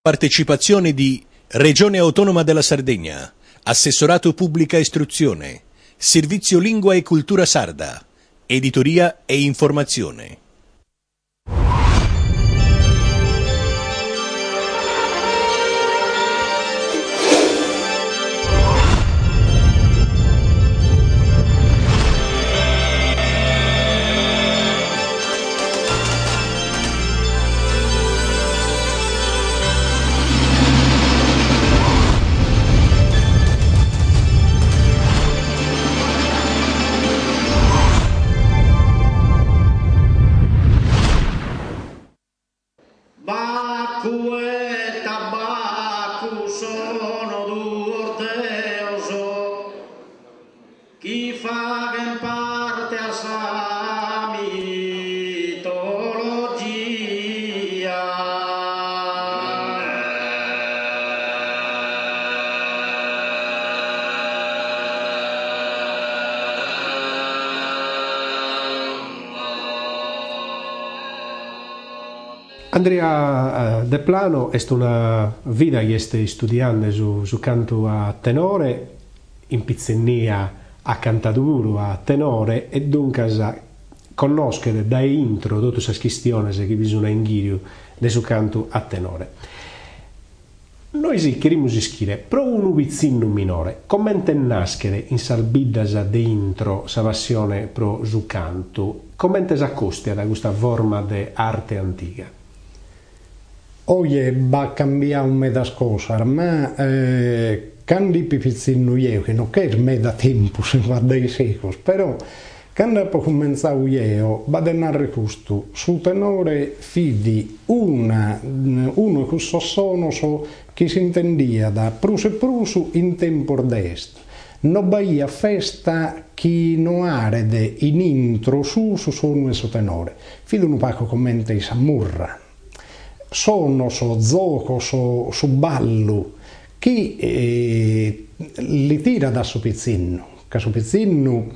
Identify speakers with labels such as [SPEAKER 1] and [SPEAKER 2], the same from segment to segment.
[SPEAKER 1] Partecipazione di Regione Autonoma della Sardegna, Assessorato Pubblica Istruzione, Servizio Lingua e Cultura Sarda, Editoria e Informazione.
[SPEAKER 2] Baku e tabacco sono due ordeoso, chi fa che parte a sa mitologia.
[SPEAKER 3] Andrea De Plano è una vita che sta studiando su canto a tenore, in pizzennia a cantaduro, a tenore, e dunque conoscere da intro tutte queste questioni che bisogna inghirio su canto a tenore. Noi sì, queremos scrivere, però un pizzino minore, come nascere in salbiddas de intro sa passione pro su canto, come si accosta da questa forma di arte antica?
[SPEAKER 4] Oggi va cambiare un meda scosa, ma quando i pipizzino io, che non è meda tempo, se va dei secoli, però quando ho cominciato io, va a denare questo, su tenore fidi uno che sono che si intendia da pruso e pruso in tempo d'est. Non vai a festa chi non arede in intro su sono e su tenore. Fido un poco commenta i samurra. Sono so gioco, so ballo, chi li tira da suo pizzino, che suo pizzino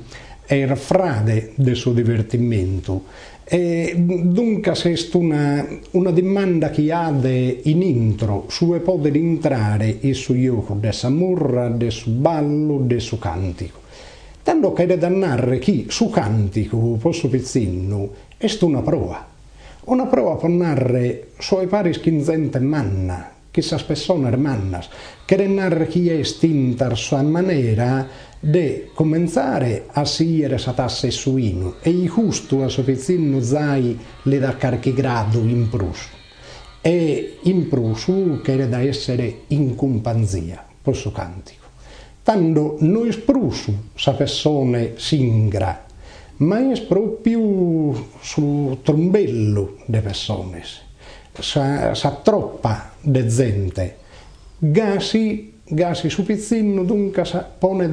[SPEAKER 4] è il frade del suo divertimento. E dunque è una domanda che ha in intro, su e poter entrare in su gioco del samurra, del suo ballo, del suo cantico. Tanto che da narrare chi su cantico, per suo pizzino, è una prova. Una prova per narrare suoi pari scinzente manna, chissà spessone mannas, che narrare chi è estinta la sua maniera di cominciare a siere sa tasse suino e i giusto a suo pizzino zai le da carchigrado in prusu. E in prusu che era da essere in companzia, per suo cantico. Tanto noi sprusu sa persone singra, ma è proprio sul trombello delle persone, sa troppa de gente. Gasi su pizzino dunque pone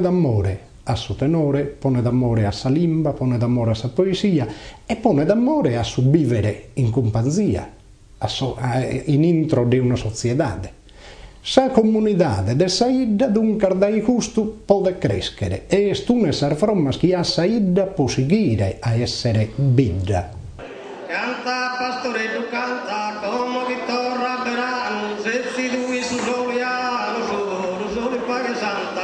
[SPEAKER 4] d'amore a suo tenore, pone d'amore a sa limba, pone d'amore a sa poesia e pone d'amore a su vivere in compagnia, in intro di una società. Sa comunità de saida dunque dai gusto può crescere e stune sar formas che a saida può seguire a essere bidda.
[SPEAKER 2] Canta pastoretto canta come che torra verano, se si due su soliano, solo paga santa.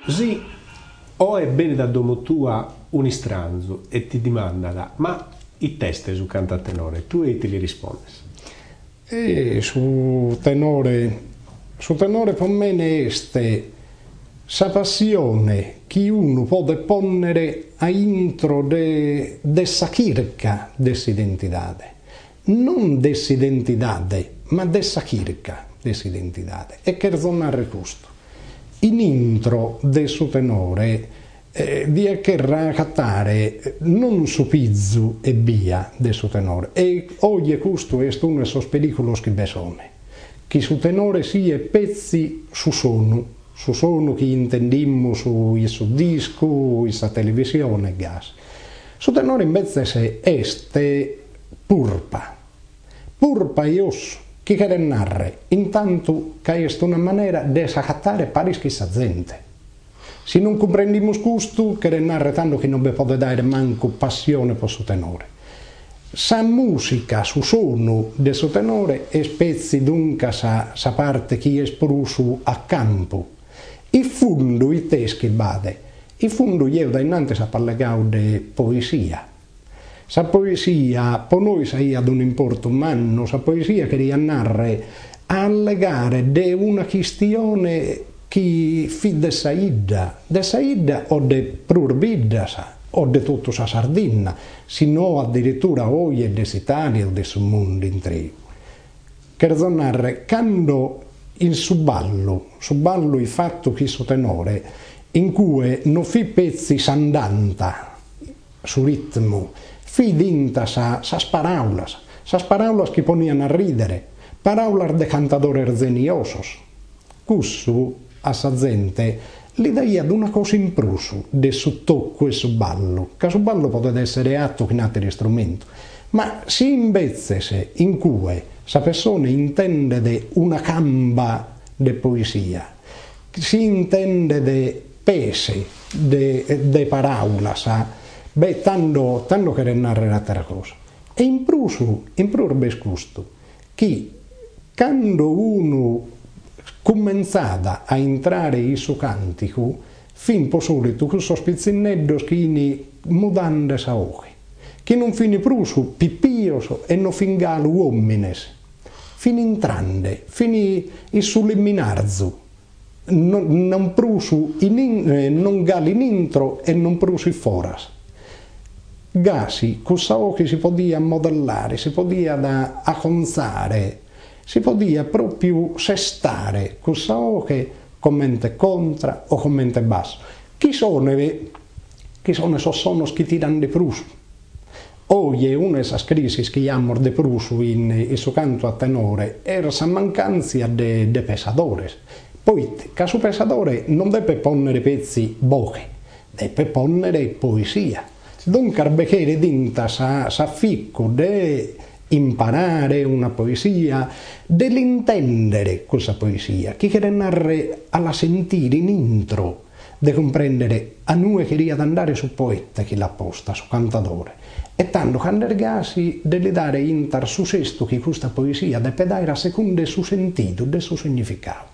[SPEAKER 3] Sì, o è bene da domo tua un istranzo e ti dimanda, ma i testi su canta a tenore, tu e ti li rispondi?
[SPEAKER 4] E su tenore per me ne este sa passione che uno può deponere a intro de sa chirca dessa identità, non dessa identità, ma dessa chirca dessa identità, e che narrare questo. In intro del suo tenore vi è che raccattare non su pizzu e via del suo tenore, e oggi questo è uno dei suoi pericoli che besone, che su tenore sia pezzi su sono su suono che intendimmo su disco, su televisione, gas. Su tenore invece este purpa. Purpa e osso, chi che narre, intanto che è una maniera di saccattare parischi sa gente. Se non comprendiamo questo, che narre tanto che non vi può dare manco passione per su tenore. Sa musica, su suono del suo tenore, è spezzi dunque sa parte che è sprusu a campo. Il fondo, i teschi bade, il fondo io da innanzi sa parlare di poesia. Sa poesia, per noi sai ad un importo umano, sa poesia che riannarre a legare di una questione che fi de saida o de prurbidda o de tutto sa Sardegna, sino addirittura oggi dell'Italia o del mondo intero. Che narre, quando il suballo il fatto che so tenore, in cui non fi pezzi s'andanta su ritmo, fi dinta sa paraulas che poniano a ridere, paraulas de cantadores erzeniosos. Cussu a sa gente li daia ad una cosa in prusu de su tocco e su ballo, che su ballo poteva essere atto che altri strumento, ma si invece in cui sa persona intende de una camba de poesia, si intende de pese de paraula, beh, tanto che narrare altra cosa. E in prusu bescusto, che quando uno cominciata a entrare in suo cantico, fin po solito con so spizzineddos che ini mudande sa oche, che non fini prusu pippioso e non fingalu uomines, fini intrande, fini in sull'imminarzu, non prusu non gali in intro e non prusu in foras. Gasi, con sa oche si podia modellare, si podia da acconzare, si podia proprio sestare con sa oche commente contra o commente basso. Chi sono esos sonos che tirano de prusu? Oggi una de esas crisis che chiamano de prusu in su canto a tenore era sa mancanza de pesadores. Poi, che su pesadore non deve ponere pezzi boche, deve ponere poesia. Dunque, bechere dinta sa ficco de imparare una poesia, dell'intendere questa poesia, chi che narre alla sentire in intro, de comprendere a noi che ria ad andare su poeta che l'ha posta, su cantatore, e tanto candergasi delle dare intar su sesto che questa poesia deve dare a seconda su sentito, del suo significato.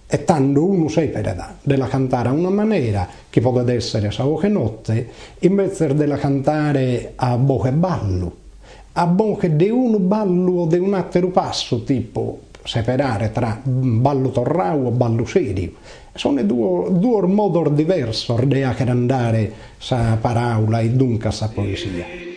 [SPEAKER 4] E tanto uno sapere della cantare a una maniera che può essere a sa voce notte, invece della cantare a voce ballo, a voce di un ballo o di un altro passo, tipo separare tra ballo torrau o ballo serio. Sono due modi diversi di andare sa paraula e dunque sa poesia.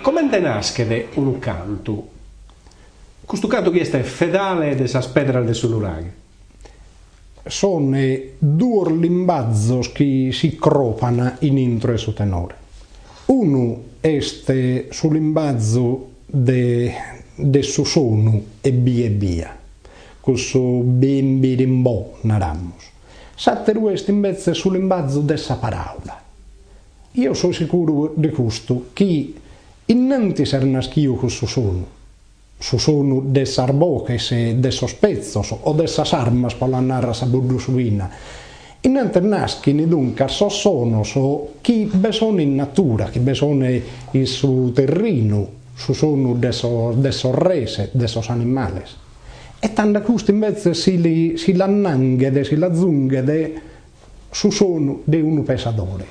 [SPEAKER 3] Come nasce un canto? Questo canto che è fedele delle pedre del sull'uraghe?
[SPEAKER 4] Sono due limbazzi che si cropano in intro e su tenore. Uno è sul limbazzo de su suono e via, questo ben birimbò naramos. L'altro è invece sul limbazzo dessa parola. Io sono sicuro di questo che innanti ser naschio con su sono dessa arboches e dessos pezzos o dessas armas per la narra sa burdusuina. Innanti naschini dunque sono chi besono in natura, chi besono in su terreno, su sono dessos rese, dessos animales. e tanto questo invece si l'annanghede, si la zunghede su suono di un pesadore.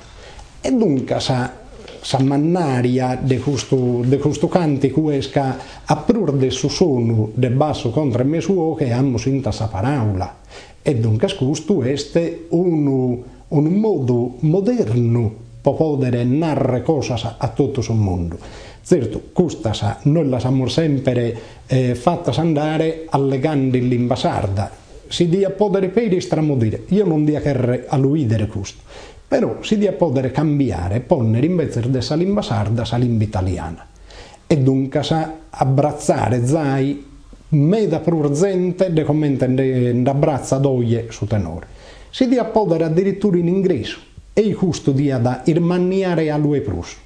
[SPEAKER 4] E dunque sa mannaria di questo cantico esca a prurde su suono del basso contro me suo che hanno sinta sa parola. E dunque questo è un modo moderno per poter narrare cose a tutto il mondo. Certo, questa noi la siamo sempre fatta andare alle grandi in lingua sarda. Si dia poter per stramodire. Io non dia che alluidere questo. Però si dia poter cambiare e ponere invece della lingua sarda la lingua italiana. E dunque sa abbracciare zai meda prurzente de commenten d'abbraccia d'oie su tenore. Si dia poter addirittura in inglese e questo dia da irmanniare a lui prus.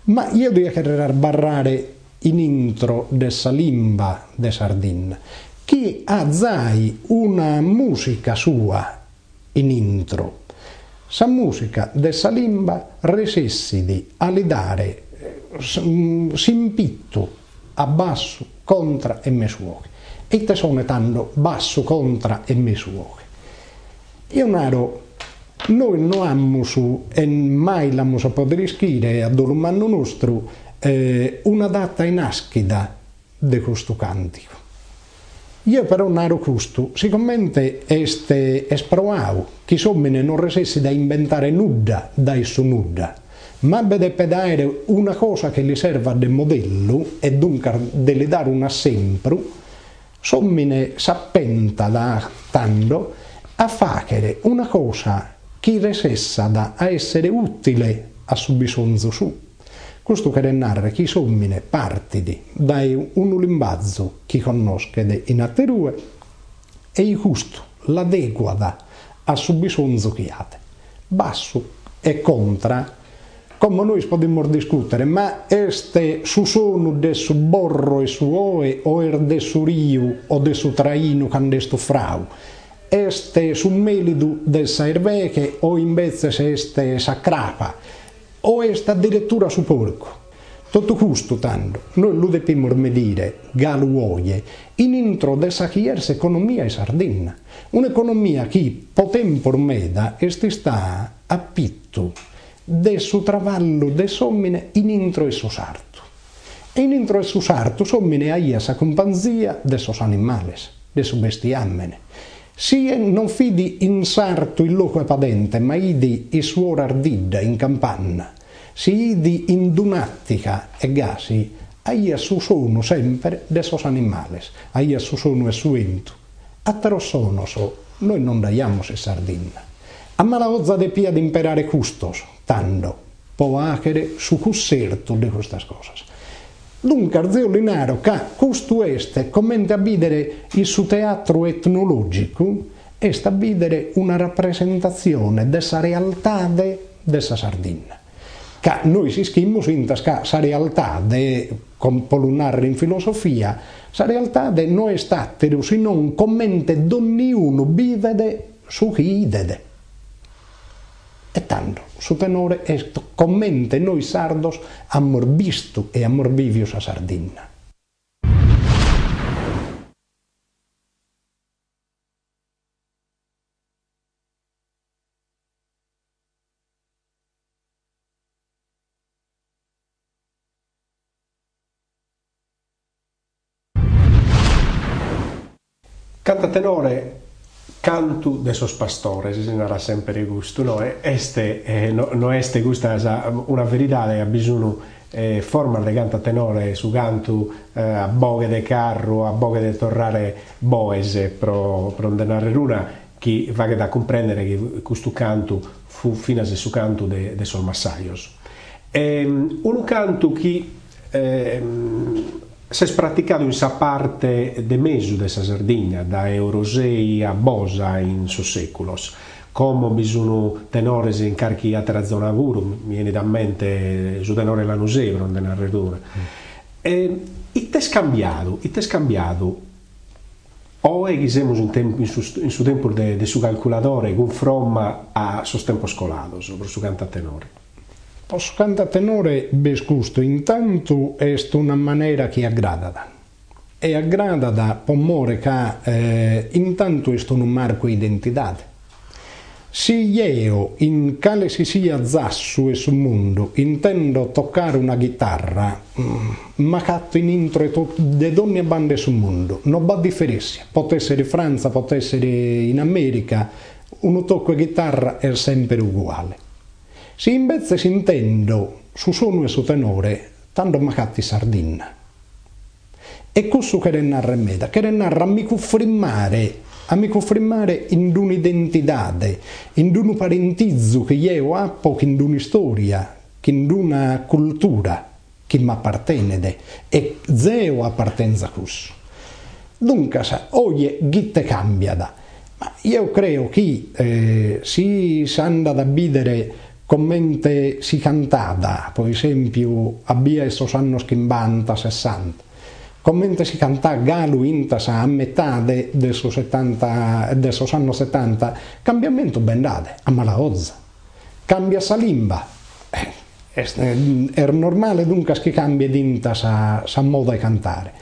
[SPEAKER 4] Ma io devo querer barrare in intro dessa lingua de Sardegna, chi ha zai una musica sua in intro. Sa musica dessa lingua resessidi a li dare s'impitto a basso contra e mesuoche. E te sono tanto basso contra e mesuoche. Io naro, noi non abbiamo su, e mai l'abbiamo saputo rischiare a dell'umano nostro, una data inaschida di questo cantico. Io però naro questo, siccome è sprovavo, che sommene non resessi da inventare nulla da esso nulla, ma vede pedare una cosa che gli serva de modello e dunque de dare un assempro, sommine s'appenta da tanto a fare una cosa che resessa da a essere utile a suo bisogno su. Questo che narra chi sommine partidi da un limbazzo che conosce in atterue e giusto l'adeguata a suo bisogno che ha. Basso e contra, come noi potremmo discutere, ma este su sono de su borro e su oe o de su riu o de su traino candesto frau. Este su melidu del sairveche o invece se este sacrapa o est addirittura su porco. Tutto questo tanto, noi lo dobbiamo medire, galuoie, in intro dessa chiersa economia in Sardegna. Un'economia che, po tempor meda, sta a pitto de su travallo de sommine in intro e su sarto. E in intro e su sarto sommine aia sa companzia de sos animales, de su bestiammene. Si non fidi in sarto il loco epadente, ma idi i suor ardidda in campagna. Si idi in dunattica e gasi, aia su sono sempre de sos animales, aia su sono e su entu. A tero sono noi non daiamo se Sardegna. A malazza de pia di imperare custos, tanto, può acere su cusserto di queste cose. Dunque, Zio Linaro, che questo è, come a vedere il suo teatro etnologico, è a vedere una rappresentazione della realtà della Sardegna. Che noi si schimmo in questa realtà, come polunare in filosofia, la realtà non è stata, se non commente ognuno vive su chi idede. E tanto, su tenore è commente noi sardos amor visto e amor vivius a Sardegna.
[SPEAKER 3] Canta tenore canto de sos pastores, si narra sempre gusto, no? No este gusta una verità, ha bisogno forma de canta tenore su canto a boghe de carro, a boghe de torrare boese pro denare runa, che va da comprendere che questo canto fu fino a su canto de sol massaios. Un canto che si è praticato in sa parte de mesu de sa Sardegna, da Eurosei a Bosa in so seculos, come bisogno tenores in carchi a terra zona vuru, mi viene da mente su tenore Lanusei, non de narradore. It è scambiato, o è che siamo in su tempo de su calcolatore, con fromma a sos tempo scolato, sopra su canta tenore.
[SPEAKER 4] Posso cantare tenore bescusto, intanto è una maniera che aggrada. e aggrada da pomore che intanto è un marco identità. Se io, in cale si sia zassu e sul mondo, intendo toccare una chitarra, ma catto in intro le donne bande sul mondo, non va differenza, può essere in Francia, può essere in America, uno tocco di chitarra è sempre uguale. Se invece si intendo su suono e su tenore, tanto ma catti sardina. E questo che narra meda, che narra a mi confermare in un'identità, in un parentizzo che io ho, in una storia, in una cultura che mi appartiene e zeo appartenza a questo. Dunque, oggi gitte cambia, ma io credo che si anda a vedere come si cantava, per esempio, a via esos anni 50, 60. Come si cantava Galo Intas a metà dei anni 70, cambiamento ben date, a malaozza. Cambia sa limba. È normale dunque che cambia d'Intas sa modo di cantare.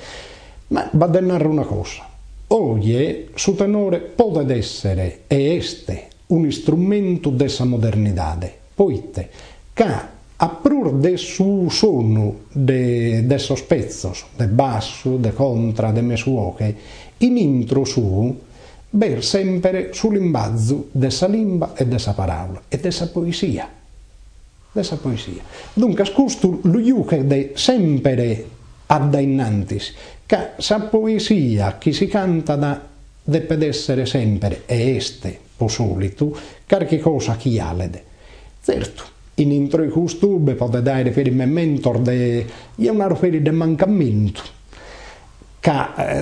[SPEAKER 4] Ma va a narrare una cosa. Oggi su tenore può essere e este un strumento dessa modernità, poiché che a prur de su suono de esos pezzos, de basso, de contra, de mesuoche, in intro su, ver sempre sull'imbazzo dessa limba e dessa parola e dessa poesia. Dunque, questo lo iuche sempre addainantis, che sa poesia che si canta deve essere sempre e este, po solito, qualche cosa che alede. Certo, in intro di questo può dare riferimento io una riferi di mancamento che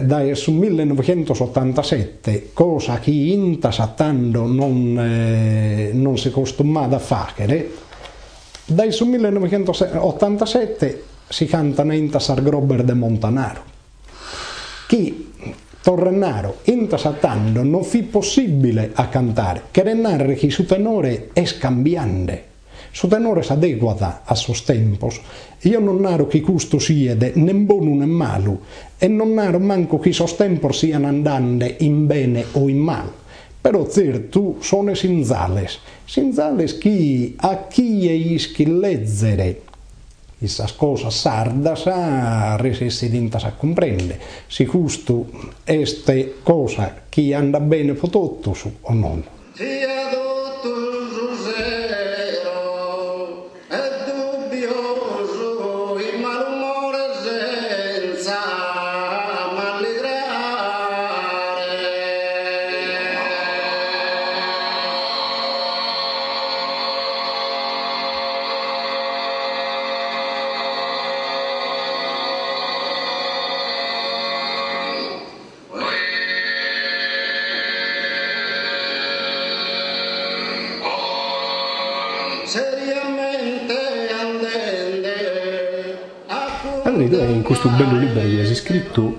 [SPEAKER 4] dal 1987, cosa che intas a tanto non si costumava a fare, dal 1987 si canta intas al Grober de Montanaro, che Torrenaro intas a tanto non fu possibile a cantare, che narra che su tenore è scambiante. Su tenore si adeguata a sos tempos. Io non naro che questo siede né buono né malo, e non naro manco che sos tempos siano andande in bene o in mal. Però certo sono sinzales che a chi è ischi leggere questa cosa sardas a resessi dintas a comprendere se questo è cosa che anda bene per tutto o non.
[SPEAKER 3] Allora, in questo bello libro che hai scritto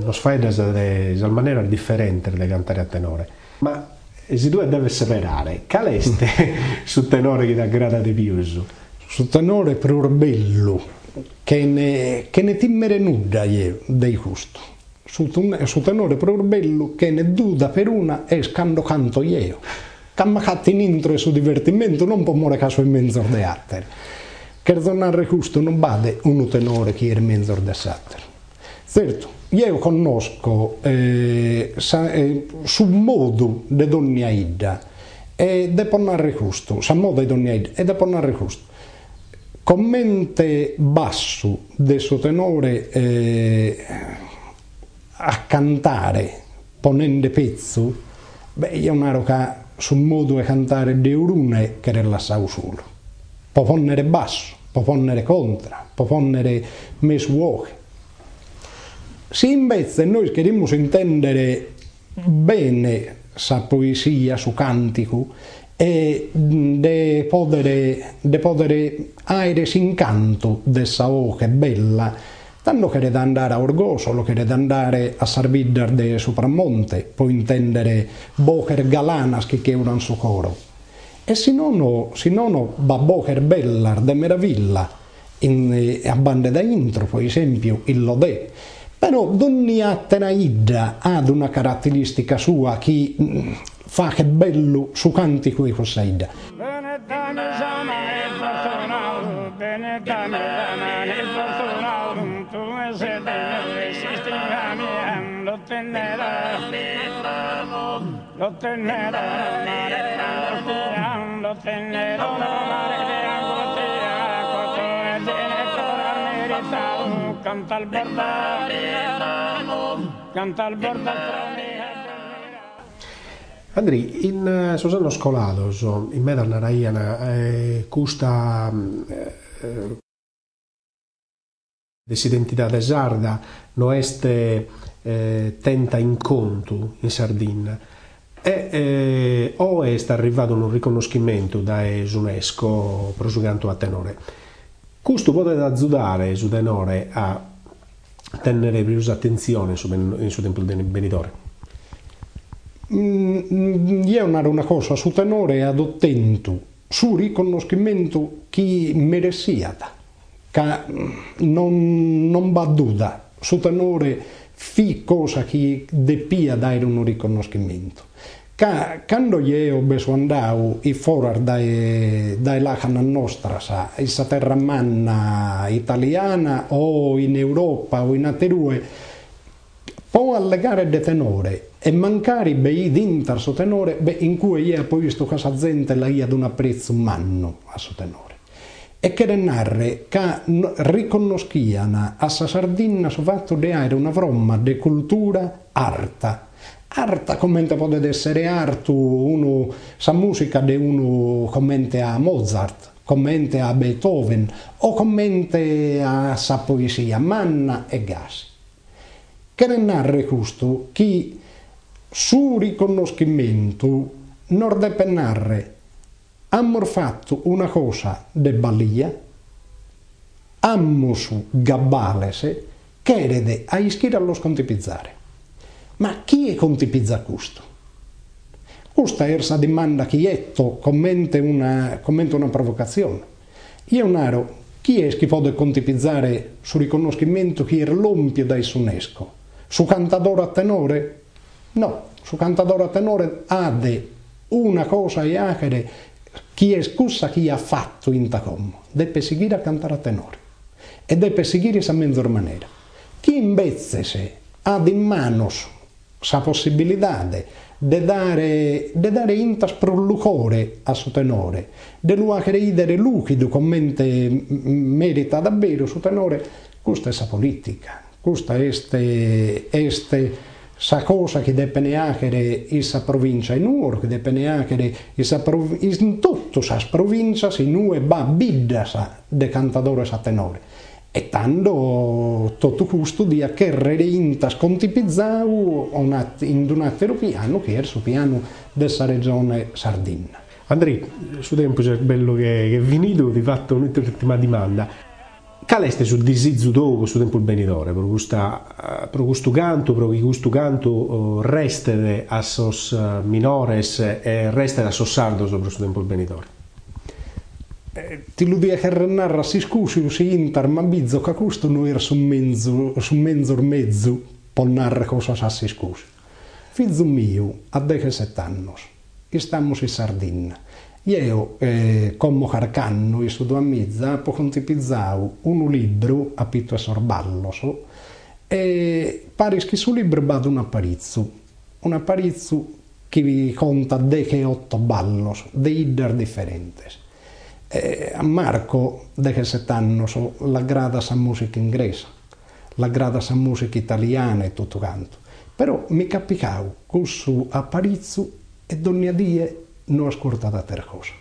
[SPEAKER 3] nos fai della maniera differente di cantare a tenore, ma se tu devi separare qual è su tenore che ti aggrada di più?
[SPEAKER 4] Su tenore per bello che ne timmere nuda dei gusto, su tenore per bello che ne duda per una e scando canto io, camma catti in intro e su divertimento non può muore caso in mezzo de altre. Per tornare questo non vade uno tenore che è in mezzo de altre. Certo, io conosco sul modo di donne aida e devo narrare questo, sul modo di donne aida e devo narrare questo. Commente basso del suo tenore a cantare ponendo pezzo, io narro che sul modo di cantare di urune che rilassavo solo. Può ponere basso, può ponere contra, può ponere mesuoche. Se invece noi queremos intendere bene sa poesia, su cantico, e de podere aere s'incanto dessa voce bella, tanto che da andare a Orgoso, lo che da andare a Sarvidar de Sopramonte, può intendere bocher galanas che cheuran su coro. E se non va bocher bellar de meraviglia a bande da intro, per esempio il Lodè. Però ogni attenaida ha una caratteristica sua che fa che bello su canti qui cos'aida.
[SPEAKER 2] Canta al bordo
[SPEAKER 3] Andri, in Susano Scolados, in meda naraiana, questa disidentità sarda non est tenta in conto in Sardegna e o è arrivato un riconoscimento da UNESCO prosciugando a tenore. Questo potete aiutare su tenore a tenere più attenzione in suo tempo del benitore.
[SPEAKER 4] Io una cosa su tenore ad ottento su riconoscimento chi merecia che non va duda su tenore fi cosa che deppia dare un riconoscimento quando io beso andavo i fuori dai lacana nostra in sa terra manna italiana o in Europa o in Aterue può allegare de tenore e mancare bei dinter su tenore in cui io poi visto che sa gente la ia ad un apprezzo umano a su tenore e che narre che riconosciano a sa Sardegna su fatto di avere una forma di cultura arta come può essere arte uno sa musica di uno commenta a Mozart commenta a Beethoven o commenta a sa poesia Manna e Gassi che narre questo che su riconoscimento non deve narre abbiamo fatto una cosa de balia abbiamo su gabbalese che erede a iscrivere allo scontipizzare. Ma chi è contipizza questo? Questa è la domanda che etto commenta una provocazione. Io naro, chi è che può contipizzare sul riconoscimento che è l'ompio dai UNESCO? Su cantadore a tenore? No, su cantadore a tenore ha una cosa e acere chi è scusa chi ha fatto in tacommo. Deve seguire a cantare a tenore e deve seguire in mezza maniera. Chi invece se ha in mano sa possibilità di dare intas producore a suo tenore, di lo credere lucido come merita davvero suo tenore, questa è sa politica, questa è sa cosa che deve neacere in sa provincia in Ur, che deve neacere in tutto sa provincia, in Ue va bidda sa de cantadore sa tenore. E tanto tutto questo di accherrere intas contipizzau in un altro piano che è il piano della regione Sardegna.
[SPEAKER 3] Andrei, su tempo c'è bello che è finito, ti fatto un'ultima domanda. Qual è sul disizio dopo su tempo il benitore? Per questo canto, per questo canto resta a sos minores e resta a sos sardos per questo tempo il benitore?
[SPEAKER 4] Ti lo dico che narra si scusi si inter ma bizzo che questo non era su mezzo per narrare cosa sa si scusi figlio mio a 17 anni stiamo in Sardegna io come carcanno in su due mezza ho contipizzavo un libro a Pitto e Sorballo e pare che sul libro vado un apparizzo che vi conta de che 8 ballos de idder differenti. A Marco, 17 anni, la grada sa musica inglese, la grada sa musica italiana e tutto quanto. Però mi capicavo questo apparizzo e ogni die non ascolta da ter cosa.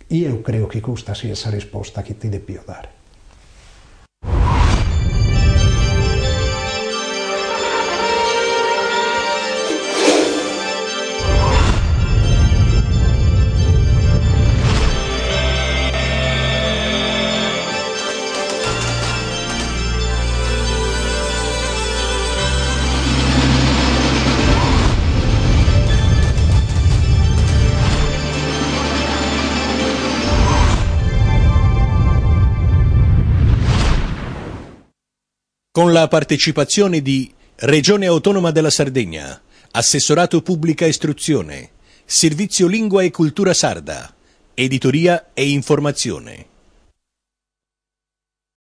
[SPEAKER 4] Io credo che questa sia la risposta che ti devo dare.
[SPEAKER 1] con la partecipazione di Regione Autonoma della Sardegna, Assessorato Pubblica Istruzione, Servizio Lingua e Cultura Sarda, Editoria e Informazione.